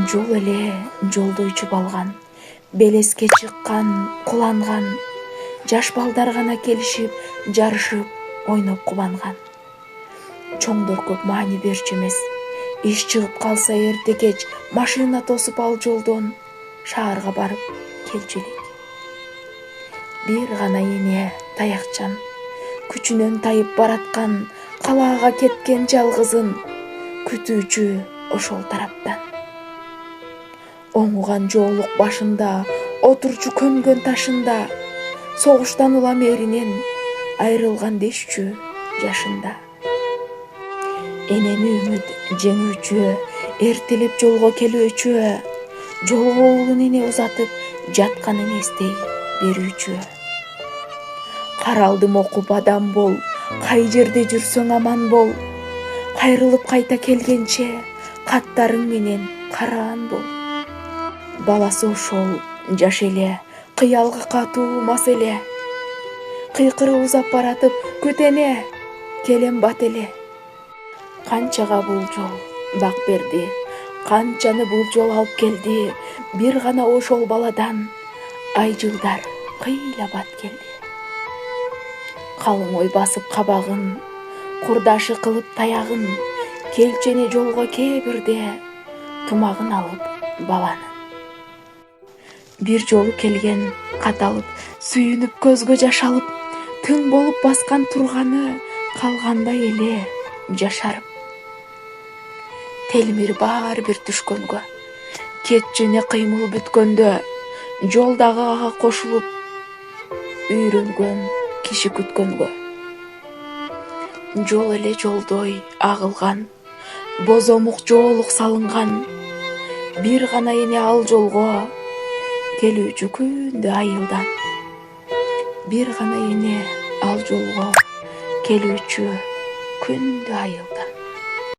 Жол эле жолдойчу балган, белеске чыккан, куланган, жаш балдар гана келишип, жарышып, ойноп кубанган. Чоңдор көп маани берчү эмес. Иш чыгып калса эрте кеч машина тосуп ал жолдон шаарга барып келчү элек. Бир гана эне таякчан, күчүнөн тайып бараткан, калаага кеткен жалгызын күтүүчү ошол тараптан. Оңуган жоолук башында, отурчу көнгөн ташында, согуштан улам эринен айрылган дешчү жашында. Энени үмүт жеңүүчү, эртелеп жолго келүүчү, жолго уулун эне узатып, жатканын эстей берүүчү. Каралдым окуп адам бол, кай жерде жүрсөң аман бол. Кайрылып кайта келгенче, каттарың менен караан бол. Баласы ошол жаш эле, кыялга катуу мас эле. Кыйкырып узап баратып, күт эне, келем бат эле. Канчага бул жол бак берди, канчаны бул жол алып келди. Бир гана ошол баладан ай жылдар кыйлабат келди. Калың ой басып кабагын, курдашы кылып таягын, келчү эне жолго кээ бирде тумагын алып баланын. Бир жолу келген кат алып, сүйүнүп көзгө жаш алып, тың болуп баскан турганы калгандай эле жашарып. Телмир баары бир түшкөнгө, кетчү эне кыймыл бүткөндө, жолдагы ага кошулуп, үйрөнгөн киши күткөнгө. Жол эле жолдой агылган, бозомук жоолук салынган, бир гана эне ал жолго келүүчү күндү айылдан. Бир гана эне ал жолго келүүчү күндү айылдан.